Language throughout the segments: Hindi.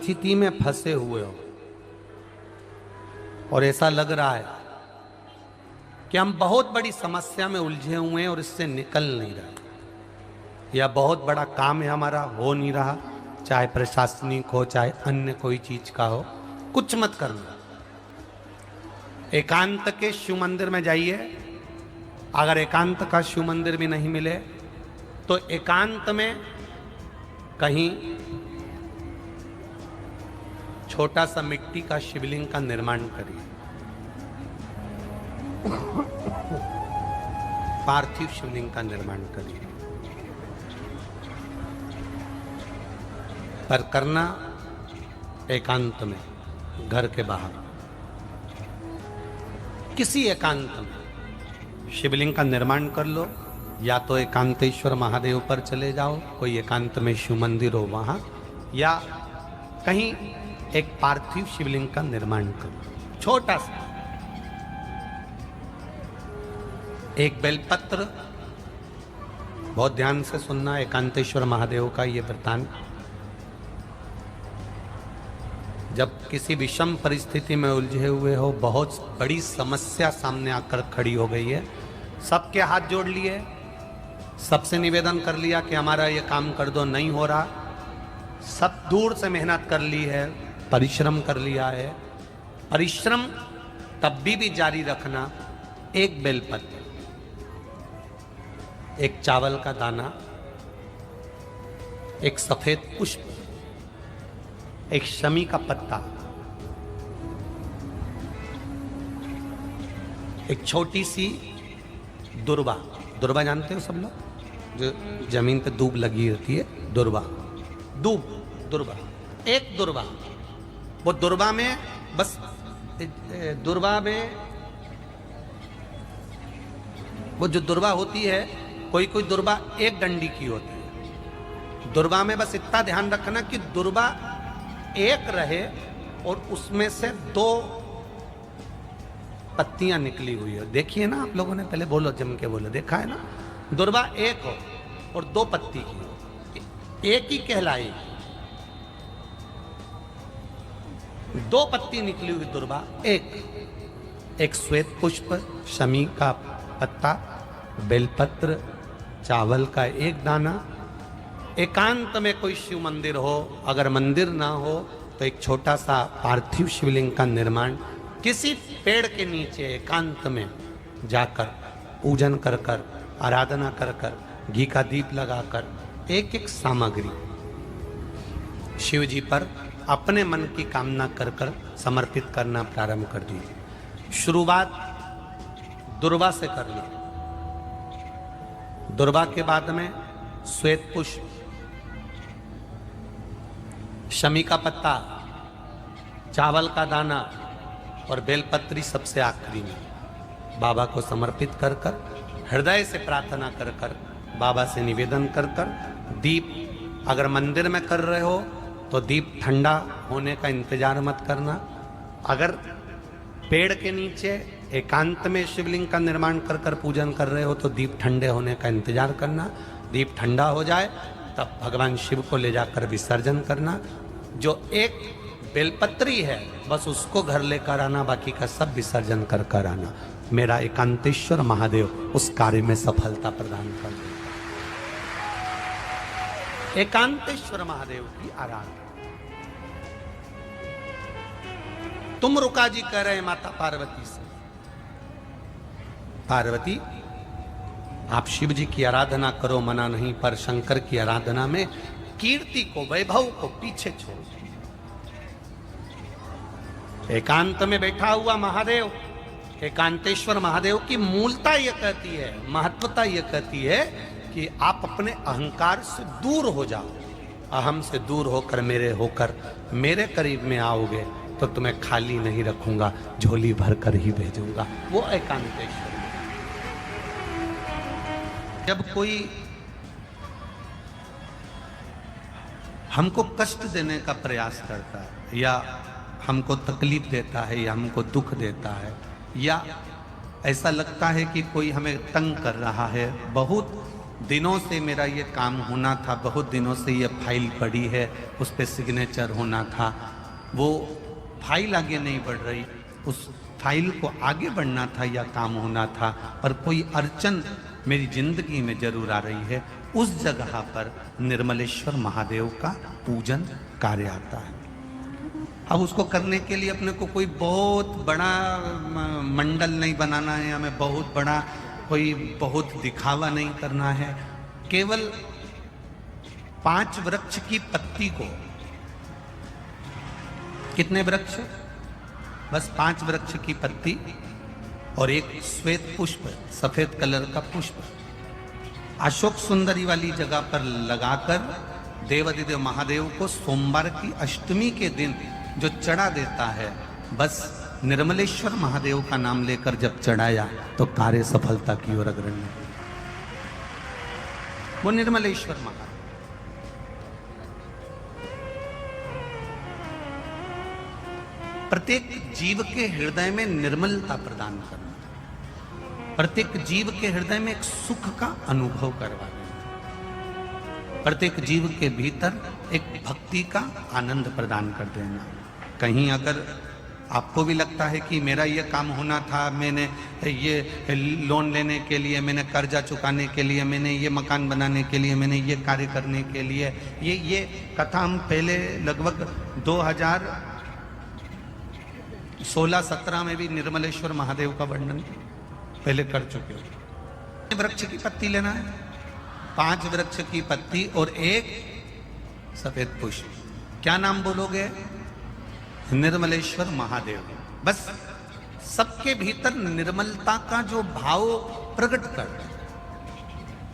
परिस्थिति में फंसे हुए हो और ऐसा लग रहा है कि हम बहुत बड़ी समस्या में उलझे हुए हैं और इससे निकल नहीं रहे, या बहुत बड़ा काम है हमारा, हो नहीं रहा, चाहे प्रशासनिक हो चाहे अन्य कोई चीज का हो, कुछ मत करना। एकांत के शिव मंदिर में जाइए। अगर एकांत का शिव मंदिर भी नहीं मिले तो एकांत में कहीं छोटा सा मिट्टी का शिवलिंग का निर्माण करिए, पार्थिव शिवलिंग का निर्माण करिए, पर करना एकांत में, घर के बाहर किसी एकांत में शिवलिंग का निर्माण कर लो। या तो एकांतेश्वर महादेव पर चले जाओ, कोई एकांत में शिव मंदिर हो वहां, या कहीं एक पार्थिव शिवलिंग का निर्माण करो, छोटा सा। एक बेलपत्र, बहुत ध्यान से सुनना, एकांतेश्वर महादेव का ये वृतांत। जब किसी विषम परिस्थिति में उलझे हुए हो, बहुत बड़ी समस्या सामने आकर खड़ी हो गई है, सबके हाथ जोड़ लिए, सबसे निवेदन कर लिया कि हमारा ये काम कर दो, नहीं हो रहा, सब दूर से मेहनत कर ली है, परिश्रम कर लिया है, परिश्रम तब भी जारी रखना। एक बेलपत्र, एक चावल का दाना, एक सफेद पुष्प, एक शमी का पत्ता, एक छोटी सी दुर्वा। दुर्वा जानते हो सब लोग, जो जमीन पे दूब लगी होती है, दुर्वा, दुर्वा, एक दुर्वा। वो दुर्वा में बस, दुर्वा में वो जो दुर्वा होती है, कोई कोई दुर्वा एक डंडी की होती है। दुर्वा में बस इतना ध्यान रखना कि दुर्वा एक रहे और उसमें से 2 पत्तियां निकली हुई है। देखिए ना आप लोगों ने, पहले बोलो, जम के बोलो, देखा है ना? दुर्वा एक हो और 2 पत्ती की हो, एक ही कहलाएगी। 2 पत्ती निकली हुई दुर्वा, एक श्वेत पुष्प, शमी का पत्ता, बेलपत्र, चावल का एक दाना। एकांत में कोई शिव मंदिर हो, अगर मंदिर ना हो तो एक छोटा सा पार्थिव शिवलिंग का निर्माण किसी पेड़ के नीचे एकांत में जाकर पूजन कर कर, आराधना कर कर, घी का दीप लगाकर एक एक सामग्री शिव जी पर अपने मन की कामना कर कर समर्पित करना प्रारंभ कर दीजिए। शुरुआत दुर्वा से कर ली। दुर्वा के बाद में श्वेत पुष्प, शमी का पत्ता, चावल का दाना और बेलपत्री सबसे आखिरी में बाबा को समर्पित कर कर, हृदय से प्रार्थना कर कर, बाबा से निवेदन कर कर, दीप, अगर मंदिर में कर रहे हो तो दीप ठंडा होने का इंतजार मत करना। अगर पेड़ के नीचे एकांत में शिवलिंग का निर्माण कर कर पूजन कर रहे हो तो दीप ठंडे होने का इंतजार करना। दीप ठंडा हो जाए तब भगवान शिव को ले जाकर विसर्जन करना। जो एक बेलपत्री है बस उसको घर लेकर आना, बाकी का सब विसर्जन कर कर आना। मेरा एकांतेश्वर महादेव उस कार्य में सफलता प्रदान कर दे। एकांतेश्वर महादेव की आराधना। तुम रुका जी कह रहे माता पार्वती से, पार्वती आप शिव जी की आराधना करो, मना नहीं, पर शंकर की आराधना में कीर्ति को, वैभव को पीछे छोड़। एकांत में बैठा हुआ महादेव, एकांतेश्वर महादेव की मूलता यह कहती है, महत्वता यह कहती है कि आप अपने अहंकार से दूर हो जाओ। अहम से दूर होकर मेरे करीब में आओगे तो तुम्हें खाली नहीं रखूंगा, झोली भर कर ही भेजूंगा। वो एकांतेश्वर। जब कोई हमको कष्ट देने का प्रयास करता है, या हमको तकलीफ देता है, या हमको दुख देता है, या ऐसा लगता है कि कोई हमें तंग कर रहा है, बहुत दिनों से मेरा ये काम होना था, बहुत दिनों से ये फाइल पड़ी है, उस पर सिग्नेचर होना था, वो फाइल आगे नहीं बढ़ रही, उस फाइल को आगे बढ़ना था या काम होना था, पर कोई अड़चन मेरी जिंदगी में जरूर आ रही है। उस जगह पर निर्मलेश्वर महादेव का पूजन कार्य आता है। अब उसको करने के लिए अपने को कोई बहुत बड़ा मंडल नहीं बनाना है, हमें बहुत बड़ा कोई बहुत दिखावा नहीं करना है। केवल 5 वृक्ष की पत्ती को, कितने वृक्ष? बस 5 वृक्ष की पत्ती और एक श्वेत पुष्प, सफेद कलर का पुष्प अशोक सुंदरी वाली जगह पर लगाकर देवाधिदेव महादेव को सोमवार की अष्टमी के दिन जो चढ़ा देता है, बस निर्मलेश्वर महादेव का नाम लेकर जब चढ़ाया तो कार्य सफलता की ओर अग्रणी। वो निर्मलेश्वर महादेव। प्रत्येक जीव के हृदय में निर्मलता प्रदान करना, प्रत्येक जीव के हृदय में एक सुख का अनुभव करवा देना, प्रत्येक जीव के भीतर एक भक्ति का आनंद प्रदान कर देना। कहीं अगर आपको भी लगता है कि मेरा ये काम होना था, मैंने ये लोन लेने के लिए, मैंने कर्जा चुकाने के लिए, मैंने ये मकान बनाने के लिए, मैंने ये कार्य करने के लिए, ये कथा हम पहले लगभग 2016-17 में भी निर्मलेश्वर महादेव का वर्णन पहले कर चुके हो। वृक्ष की पत्ती लेना है, 5 वृक्ष की पत्ती और एक सफेद पुष्प। क्या नाम बोलोगे? निर्मलेश्वर महादेव। बस सबके भीतर निर्मलता का जो भाव प्रकट कर,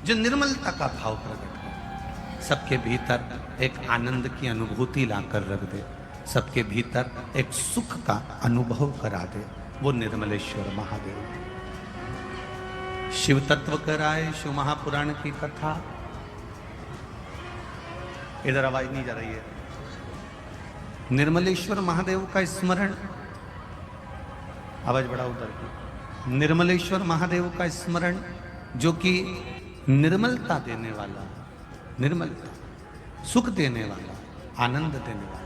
जो निर्मलता का भाव प्रकट कर, सबके भीतर एक आनंद की अनुभूति लाकर रख दे, सबके भीतर एक सुख का अनुभव करा दे, वो निर्मलेश्वर महादेव। शिव तत्व कराए शिव महापुराण की कथा। इधर आवाज नहीं जा रही है। निर्मलेश्वर महादेव का स्मरण, आवाज बढ़ा उधर की। निर्मलेश्वर महादेव का स्मरण जो कि निर्मलता देने वाला, निर्मलता, सुख देने वाला, आनंद देने वाला।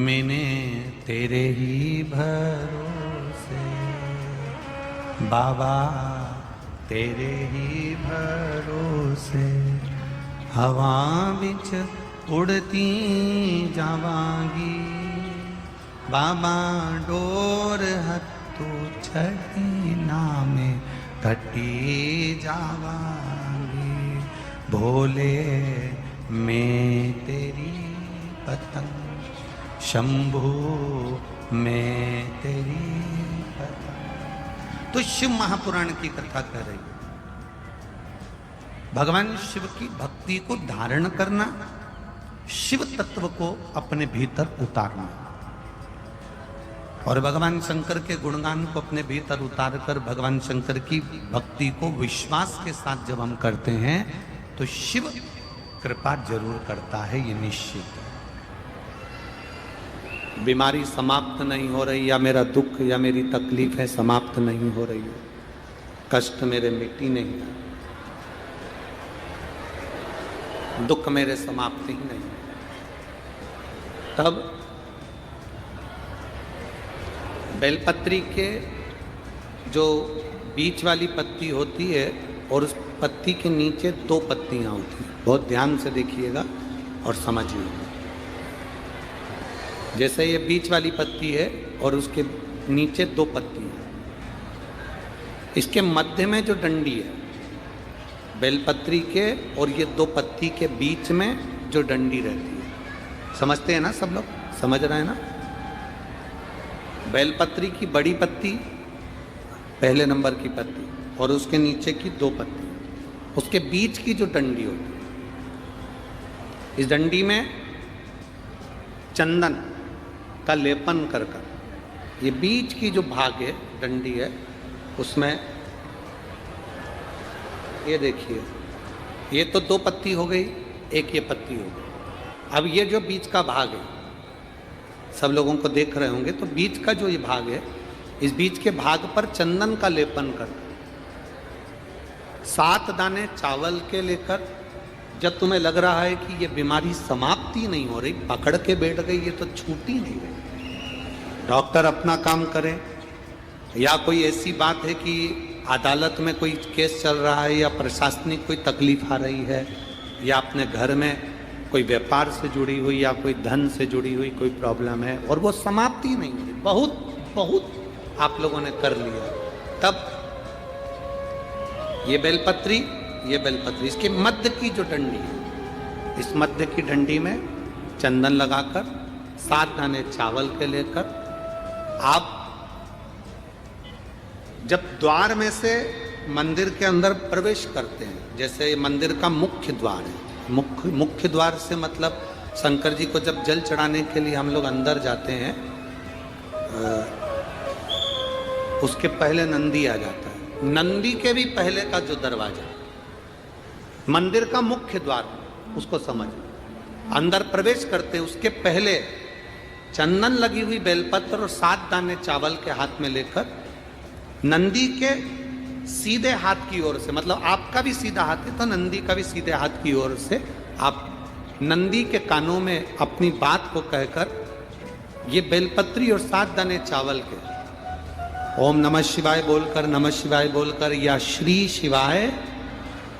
मैंने तेरे ही भरोसे बाबा, तेरे ही भरोसे हवा बिच उड़ती जावांगी, बाबा डोर हत्थू छड़ी नामे कटी जावांगी। भोले मैं तेरी पतंग, शंभू मैं तेरी पतंग। तो शिव महापुराण की कथा कर रही है। भगवान शिव की भक्ति को धारण करना, शिव तत्व को अपने भीतर उतारना, और भगवान शंकर के गुणगान को अपने भीतर उतारकर भगवान शंकर की भक्ति को विश्वास के साथ जब हम करते हैं तो शिव कृपा जरूर करता है, ये निश्चित है। बीमारी समाप्त नहीं हो रही, या मेरा दुख या मेरी तकलीफ है समाप्त नहीं हो रही है, कष्ट मेरे मिट्टी नहीं, दुख मेरे समाप्त ही नहीं, तब बेलपत्री के जो बीच वाली पत्ती होती है और उस पत्ती के नीचे 2 पत्तियां होती हैं, बहुत ध्यान से देखिएगा और समझिएगा। जैसे ये बीच वाली पत्ती है और उसके नीचे 2 पत्ती है, इसके मध्य में जो डंडी है बेलपत्री के और ये 2 पत्ती के बीच में जो डंडी रहती है, समझते हैं ना सब लोग? समझ रहे हैं ना? बेलपत्री की बड़ी पत्ती, पहले नंबर की पत्ती, और उसके नीचे की 2 पत्ती, उसके बीच की जो डंडी होती है, इस डंडी में चंदन का लेपन कर कर, ये बीच की जो भाग है, डंडी है, उसमें ये देखिए, ये तो 2 पत्ती हो गई, एक ये पत्ती हो गई। अब ये जो बीच का भाग है, सब लोगों को देख रहे होंगे, तो बीच का जो ये भाग है, इस बीच के भाग पर चंदन का लेपन कर 7 दाने चावल के लेकर, जब तुम्हें लग रहा है कि ये बीमारी समाप्ति नहीं हो रही, पकड़ के बैठ गई, ये तो छूटी नहीं रही, डॉक्टर अपना काम करे, या कोई ऐसी बात है कि अदालत में कोई केस चल रहा है, या प्रशासनिक कोई तकलीफ आ रही है, या अपने घर में कोई व्यापार से जुड़ी हुई या कोई धन से जुड़ी हुई कोई प्रॉब्लम है और वो समाप्ति नहीं हो रही, बहुत बहुत आप लोगों ने कर लिया, तब ये बेलपत्री, इसके मध्य की जो डंडी है, इस मध्य की डंडी में चंदन लगाकर 7 दाने चावल के लेकर आप जब द्वार में से मंदिर के अंदर प्रवेश करते हैं, जैसे मंदिर का मुख्य द्वार है, मुख्य द्वार से मतलब शंकर जी को जब जल चढ़ाने के लिए हम लोग अंदर जाते हैं, उसके पहले नंदी आ जाता है, नंदी के भी पहले का जो दरवाजा, मंदिर का मुख्य द्वार, उसको समझ, अंदर प्रवेश करते उसके पहले चंदन लगी हुई बेलपत्र और 7 दाने चावल के हाथ में लेकर नंदी के सीधे हाथ की ओर से, मतलब आपका भी सीधा हाथ है तो नंदी का भी सीधे हाथ की ओर से आप नंदी के कानों में अपनी बात को कहकर ये बेलपत्री और 7 दाने चावल के ओम नमः शिवाय बोलकर, नमः शिवाय बोलकर या श्री शिवाय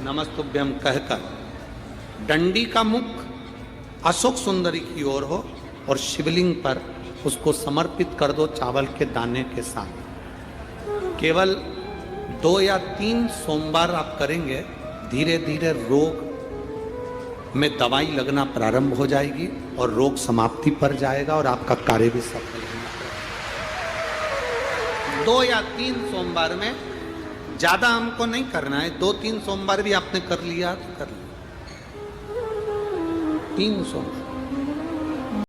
नमस्तुभ्यम कहकर डंडी का मुख अशोक सुंदरी की ओर हो और शिवलिंग पर उसको समर्पित कर दो चावल के दाने के साथ। केवल 2 या 3 सोमवार आप करेंगे, धीरे धीरे रोग में दवाई लगना प्रारंभ हो जाएगी और रोग समाप्ति पर जाएगा और आपका कार्य भी सफल होगा। 2 या 3 सोमवार में, ज्यादा हमको नहीं करना है, 2-3 सोमवार भी आपने कर लिया तो कर लिया, 3 सोमवार